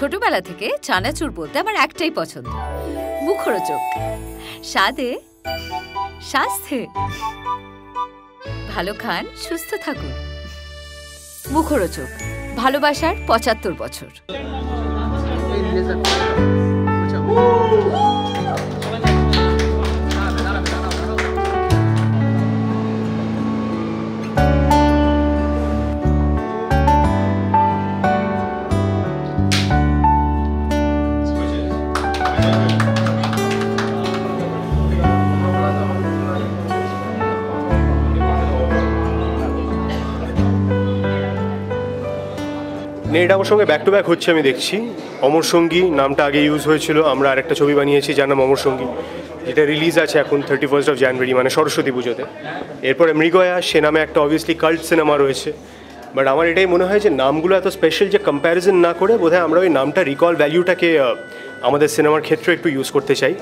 ছোটবেলা থেকে চানাচুর বলতে আমার একটাই পছন্দ, মুখরোচক, স্বাদে স্বাস্থ্যে। ভালো খান, সুস্থ থাকুন। মুখরোচক, ভালোবাসার ৭৫ বছর। এটা আমার সঙ্গে ব্যাক টু ব্যাক হচ্ছে, আমি দেখছি। অমর সঙ্গী নামটা আগে ইউজ হয়েছিল, আমরা আরেকটা ছবি বানিয়েছি যার নাম অমর সঙ্গী, যেটা রিলিজ আছে এখন 31 জানুয়ারি, মানে সরস্বতী পুজোতে। এরপরে মৃগয়া, সে নামে একটা অবভিয়াসলি কাল্ট সিনেমা রয়েছে। বাট আমার এটাই মনে হয় যে নামগুলো এত স্পেশাল যে কম্প্যারিজন না করে বোধহয় আমরা ওই নামটা রিকল ভ্যালিউটাকে আমাদের সিনেমার ক্ষেত্রে একটু ইউজ করতে চাই,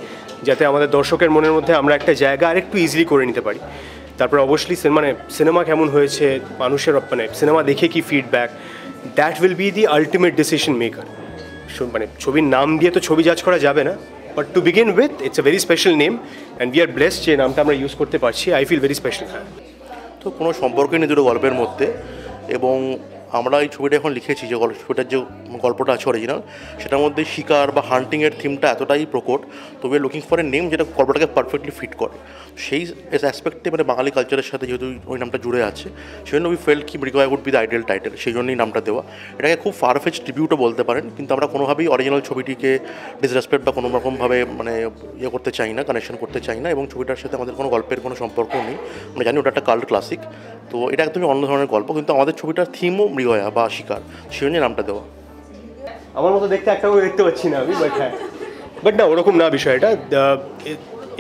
যাতে আমাদের দর্শকের মনের মধ্যে আমরা একটা জায়গা আরেকটু ইজিলি করে নিতে পারি। তারপর অবশ্যই মানে সিনেমা কেমন হয়েছে, মানুষের মানে সিনেমা দেখে কি feedback, that will be the ultimate decision maker. মানে ছবির নাম দিয়ে তো ছবি জাজ করা যাবে না, but to begin with it's a very special name and we are blessed যে নামটা আমরা ইউজ করতে পারছি। I feel very special. হ্যাঁ, তো কোনো সম্পর্কই নেই দুটো গল্পের মধ্যে, এবং আমরা এই ছবিটা এখন লিখেছি যে ছবিটার যে গল্পটা আছে অরিজিনাল, সেটার মধ্যে শিকার বা হান্টিংয়ের থিমটা এতটাই প্রকট, তো we are looking for a name যেটা গল্পটাকে পারফেক্টলি ফিট করে। সেই অ্যাসপেক্টে মানে বাঙালি কালচারের সাথে যেহেতু ওই নামটা জুড়ে আছে, সেই জন্য উই ফেল্ট কি Mrigaya would be the ideal title, সেই জন্যই নামটা দেওয়া। এটাকে খুব ফারফেচ ট্রিবিউটও বলতে পারেন, কিন্তু আমরা কোনোভাবেই অরিজিনাল ছবিটিকে ডিসরেসপেক্ট বা কোনো রকমভাবে মানে ইয়ে করতে চাই না, কানেকশন করতে চাই না, এবং ছবিটার সাথে আমাদের কোনো গল্পের কোনো সম্পর্কও নেই। আমরা জানি ওটা একটা কাল্ট ক্লাসিক, তো এটা একদমই অন্য ধরনের গল্প, কিন্তু আমাদের ছবিটার থিমও মৃগয়া বা শিকার, সেই জন্য নামটা দেওয়া। আমার মতো দেখতে একটা করে দেখতে পাচ্ছি না আমি, বাট হ্যাঁ, বাট না ওরকম না বিষয়টা।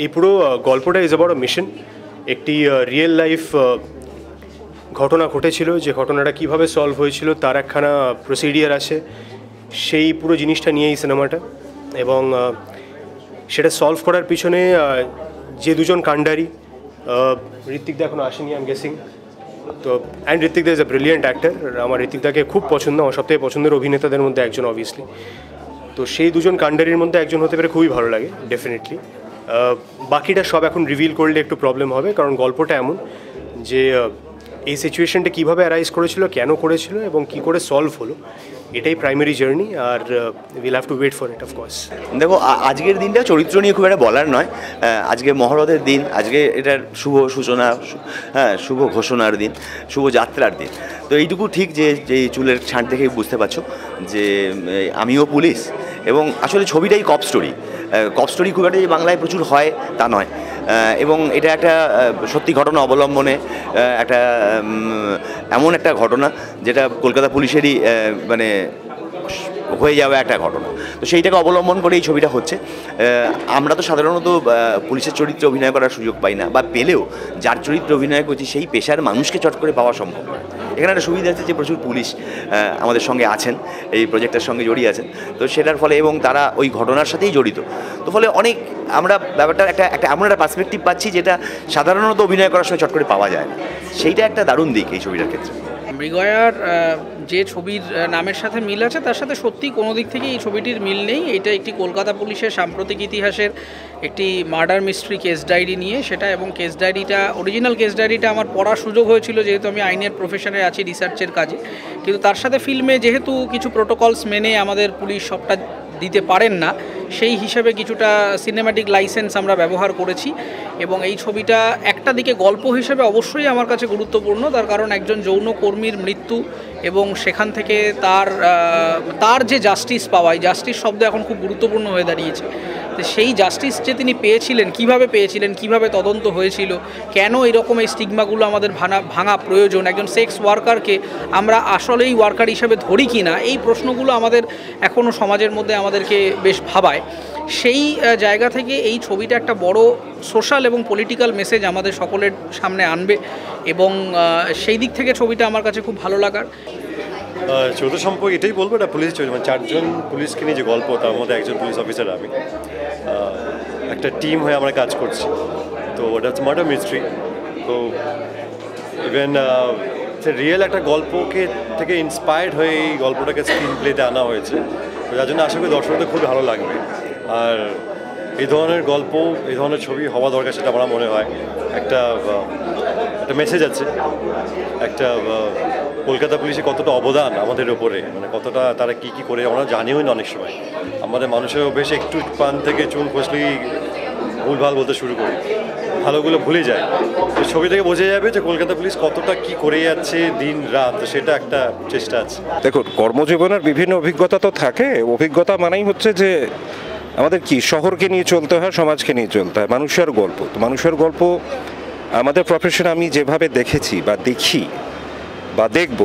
এই পুরো গল্পটা ইজ অ্যাবাউট আ মিশন। একটি রিয়েল লাইফ ঘটনা ঘটেছিল, যে ঘটনাটা কীভাবে সলভ হয়েছিল তার একখানা প্রসিডিয়ার আছে, সেই পুরো জিনিসটা নিয়ে এই সিনেমাটা। এবং সেটা সলভ করার পিছনে যে দুজন কাণ্ডারি, ঋত্বিকদা এখনও আসেনি আই এম গেসিং, তো অ্যান্ড ঋত্বিকদা ইজ এ ব্রিলিয়েন্ট অ্যাক্টর। আমার ঋত্বিকদাকে খুব পছন্দ, আমার সবথেকে পছন্দের অভিনেতাদের মধ্যে একজন অবভিয়াসলি। তো সেই দুজন কাণ্ডারির মধ্যে একজন হতে পেরে খুবই ভালো লাগে ডেফিনেটলি। বাকিটা সব এখন রিভিল করলে একটু প্রবলেম হবে, কারণ গল্পটা এমন যে এই সিচুয়েশনটা কীভাবে অ্যারাইজ করেছিল, কেন করেছিল এবং কী করে সলভ হলো, এটাই প্রাইমারি জার্নি। আর will have to wait for it of course. দেখো, আজকের দিনটা চরিত্র নিয়ে খুব একটা বলার নয়। আজকে মহরতের দিন, আজকে এটার শুভ সূচনা, হ্যাঁ, শুভ ঘোষণার দিন, শুভ যাত্রার দিন। তো এইটুকু ঠিক যে এই চুলের ছাঁট দেখেই বুঝতে পারছো যে আমিও পুলিশ, এবং আসলে ছবিটাই কপ স্টোরি। কপ স্টোরি খুব একটা যে বাংলায় প্রচুর হয় তা নয়, এবং এটা একটা সত্যি ঘটনা অবলম্বনে একটা এমন একটা ঘটনা যেটা কলকাতা পুলিশেরই মানে হয়ে যাবে একটা ঘটনা। তো সেইটাকে অবলম্বন করে এই ছবিটা হচ্ছে। আমরা তো সাধারণত পুলিশের চরিত্রে অভিনয় করার সুযোগ পাই না, বা পেলেও যার চরিত্রে অভিনয় করছি সেই পেশার মানুষকে চট করে পাওয়া সম্ভব নয়। এখানে একটা সুবিধা আছে যে প্রচুর পুলিশ আমাদের সঙ্গে আছেন, এই প্রজেক্টের সঙ্গে জড়িয়ে আছেন, তো সেটার ফলে, এবং তারা ওই ঘটনার সাথেই জড়িত, তো ফলে অনেক আমরা ব্যাপারটা একটা এমন একটা পার্সপেক্টিভ পাচ্ছি যেটা সাধারণত অভিনয় করার সময় চট করে পাওয়া যায় না। সেইটা একটা দারুণ দিক এই ছবিটার ক্ষেত্রে। মৃগয়ার যে ছবির নামের সাথে মিল আছে, তার সাথে সত্যি কোনো দিক থেকে এই ছবিটির মিল নেই। এটা একটি কলকাতা পুলিশের সাম্প্রতিক ইতিহাসের একটি মার্ডার মিস্ট্রি কেস ডায়েরি নিয়ে সেটা, এবং কেস ডায়েরিটা, অরিজিনাল কেস ডায়েরিটা আমার পড়ার সুযোগ হয়েছিল যেহেতু আমি আইনের প্রফেশনে আছি, রিসার্চের কাজে। কিন্তু তার সাথে ফিল্মে যেহেতু কিছু প্রোটোকলস মেনে আমাদের পুলিশ সবটা দিতে পারেন না, সেই হিসেবে কিছুটা সিনেম্যাটিক লাইসেন্স আমরা ব্যবহার করেছি। এবং এই ছবিটা একটা দিকে গল্প হিসেবে অবশ্যই আমার কাছে গুরুত্বপূর্ণ, তার কারণ একজন যৌনকর্মীর মৃত্যু এবং সেখান থেকে তার যে জাস্টিস পাওয়া, এই জাস্টিস শব্দ এখন খুব গুরুত্বপূর্ণ হয়ে দাঁড়িয়েছে। তো সেই জাস্টিস যে তিনি পেয়েছিলেন, কিভাবে তদন্ত হয়েছিল, কেন এরকম এই স্টিগমাগুলো আমাদের ভাঙা প্রয়োজন, একজন সেক্স ওয়ার্কারকে আমরা আসলেই ওয়ার্কার হিসেবে ধরি কি না, এই প্রশ্নগুলো আমাদের এখনও সমাজের মধ্যে আমাদেরকে বেশ ভাবায়। সেই জায়গা থেকে এই ছবিটা একটা বড় সোশ্যাল এবং পলিটিক্যাল মেসেজ আমাদের সকলের সামনে আনবে, এবং সেই দিক থেকে ছবিটা আমার কাছে খুব ভালো লাগার। চৌদ্দ সম্পর্কে এটাই বলবো, এটা পুলিশ চলছে, মানে 4 জন পুলিশকে নিয়ে যে গল্প, তার মধ্যে একজন পুলিশ অফিসার আমি, একটা টিম হয়ে আমরা কাজ করছি। তো ওটা হচ্ছে মার্ডার মিস্ট্রি। তো ইভেন রিয়েল একটা গল্পকে থেকে ইন্সপায়ার্ড হয়ে এই গল্পটাকে স্ক্রিন প্লেতে আনা হয়েছে, তো যার জন্য আশা করি দর্শকদের খুব ভালো লাগবে। আর এই ধরনের গল্প, এই ধরনের ছবি হওয়া দরকার, সেটা আমার মনে হয়। একটা মেসেজ আছে, একটা কলকাতা পুলিশের কতটা অবদান আমাদের ওপরে, মানে কতটা তারা কী কী করে আমরা জানিও না। অনেক সময় আমাদের মানুষের অভ্যেসে একটু পান থেকে চুন খসলেই ভুলভাল বলতে শুরু করি, ভালোগুলো ভুলে যায়। তো ছবি থেকে বোঝা যাবে যে কলকাতা পুলিশ কতটা কি করে যাচ্ছে দিন রাত, সেটা একটা চেষ্টা আছে। দেখুন, কর্মজীবনের বিভিন্ন অভিজ্ঞতা তো থাকে। অভিজ্ঞতা মানেই হচ্ছে যে আমাদের কি শহরকে নিয়ে চলতে হয়, সমাজকে নিয়ে চলতে হয়, মানুষের গল্প। তো মানুষের গল্প আমাদের প্রফেশন আমি যেভাবে দেখেছি বা দেখি বা দেখব,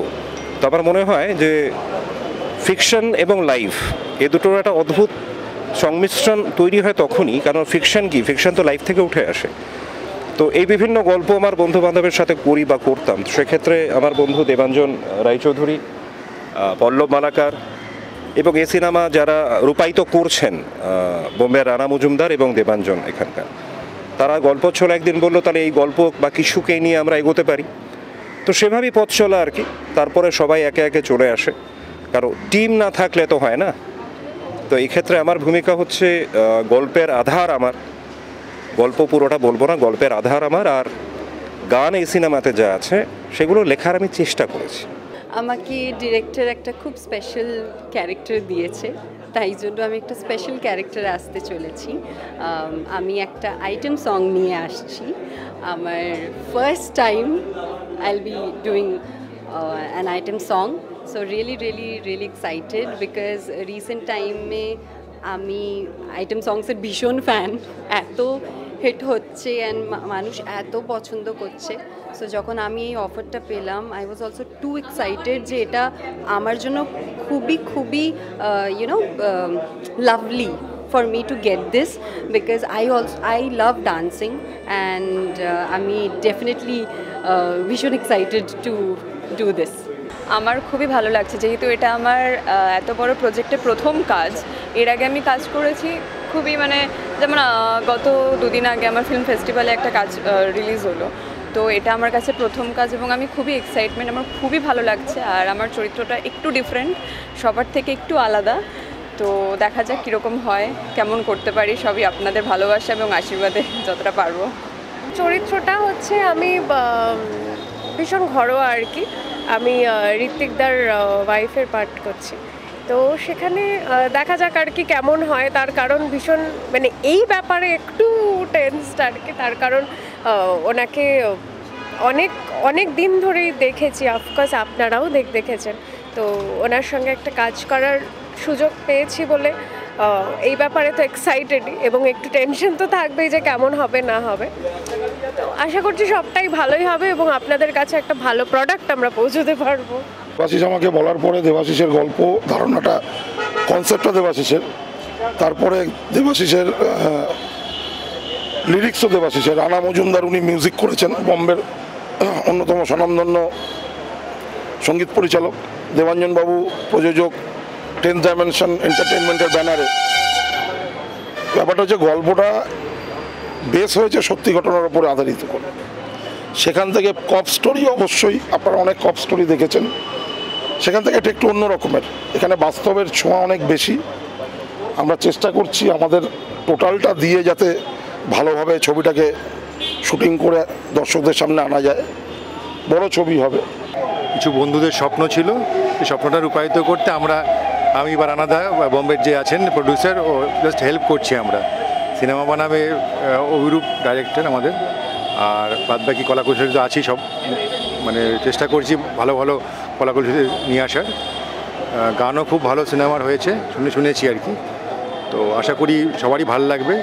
তো আমার মনে হয় যে ফিকশন এবং লাইফ এ দুটোর একটা অদ্ভুত সংমিশ্রণ তৈরি হয় তখনই, কারণ ফিকশন কি, ফিকশন তো লাইফ থেকে উঠে আসে। তো এই বিভিন্ন গল্প আমার বন্ধু বান্ধবের সাথে করি বা করতাম, সেক্ষেত্রে আমার বন্ধু দেবাঞ্জন রায়চৌধুরী, পল্লব মালাকার এবং এই সিনেমা যারা রূপায়িত করছেন, বোম্বের রানা মজুমদার এবং দেবাঞ্জন এখানকার, তারা গল্প ছিল একদিন বললো তাহলে এই গল্প বা কিছুকে নিয়ে আমরা এগোতে পারি। তো সেভাবেই পথ চলা আর কি। তারপরে সবাই একে একে চলে আসে, কারণ টিম না থাকলে তো হয় না। তো এই ক্ষেত্রে আমার ভূমিকা হচ্ছে গল্পের আধার আমার, গল্প পুরোটা বলবো না, গল্পের আধার আমার, আর গান এই সিনেমাতে যা আছে সেগুলো লেখার আমি চেষ্টা করেছি। আমাকে ডিরেক্টর একটা খুব স্পেশাল ক্যারেক্টার দিয়েছে, তাই জন্য আমি একটা স্পেশাল ক্যারেক্টারে আসতে চলেছি। আমি একটা আইটেম সং নিয়ে আসছি। আমার first time I'll be doing an item song, so really excited because recent time में আমি আইটেম সংসের ভীষণ ফ্যান। এত হিট হচ্ছে অ্যান্ড মানুষ এত পছন্দ করছে, সো যখন আমি এই অফারটা পেলাম I was also too excited যে এটা আমার জন্য খুবই you know lovely for me to get this because I love dancing and আমি definitely ভীষণ excited to do this. আমার খুবই ভালো লাগছে, যেহেতু এটা আমার এত বড় প্রজেক্টে প্রথম কাজ। এর আগে আমি কাজ করেছি খুবই মানে, যেমন গত দুদিন আগে আমার ফিল্ম ফেস্টিভ্যালে একটা কাজ রিলিজ হলো, তো এটা আমার কাছে প্রথম কাজ এবং আমি খুবই এক্সাইটমেন্ট, আমার খুবই ভালো লাগছে। আর আমার চরিত্রটা একটু ডিফারেন্ট, সবার থেকে একটু আলাদা। তো দেখা যাক কীরকম হয়, কেমন করতে পারি, সবই আপনাদের ভালোবাসা এবং আশীর্বাদে যতটা পারবো। চরিত্রটা হচ্ছে আমি ভীষণ ঘরোয়া আর কি। আমি ঋত্বিকদার ওয়াইফের পার্ট করছি, তো সেখানে দেখা যাক আর কি কেমন হয়। তার কারণ ভীষণ মানে এই ব্যাপারে একটু টেন্সড আর কি, তার কারণ ওনাকে অনেক দিন ধরেই দেখেছি, অফকোর্স আপনারাও দেখেছেন। তো ওনার সঙ্গে একটা কাজ করার সুযোগ পেয়েছি বলে এই ব্যাপারে তো এক্সাইটেডই, এবং একটু টেনশন তো থাকবেই যে কেমন হবে না হবে। তো আশা করছি সবটাই ভালোই হবে এবং আপনাদের কাছে একটা ভালো প্রোডাক্ট আমরা পৌঁছতে পারবো। দেবাশিস আমাকে বলার পরে দেবাশিসের গল্প ধারণাটা, কনসেপ্টটা দেবাশিসের, তারপরে দেবাশিসের লিরিক্সও দেবাশিসের। রানা মজুমদার উনি মিউজিক করেছেন, বম্বের অন্যতম স্বনামধন্য সঙ্গীত পরিচালক। দেবাঞ্জনবাবু প্রযোজক, 10th ডাইমেনশন এন্টারটেনমেন্টের ব্যানারে। ব্যাপারটা হচ্ছে গল্পটা বেস হয়েছে সত্যি ঘটনার উপরে আধারিত করে। সেখান থেকে কপ স্টোরি, অবশ্যই আপনারা অনেক কপ স্টোরি দেখেছেন, সেখান থেকে এটা একটু অন্য রকমের। এখানে বাস্তবের ছোঁয়া অনেক বেশি। আমরা চেষ্টা করছি আমাদের টোটালটা দিয়ে যাতে ভালোভাবে ছবিটাকে শুটিং করে দর্শকদের সামনে আনা যায়, বড় ছবি হবে। কিছু বন্ধুদের স্বপ্ন ছিল, এই স্বপ্নটা রূপায়িত করতে আমি বা রানাদা বম্বের যে আছেন প্রডিউসার, ও জাস্ট হেল্প করছি। আমরা সিনেমা বানাবে অভিরূপ ডাইরেক্টর আমাদের, আর বাদবাকি কলাকুশলী তো আছি সব, মানে চেষ্টা করছি ভালো কলাকুশলী নিয়ে আসার। গানও খুব ভালো সিনেমার হয়েছে, শুনেছি আর কি। তো আশা করি সবারই ভালো লাগবে।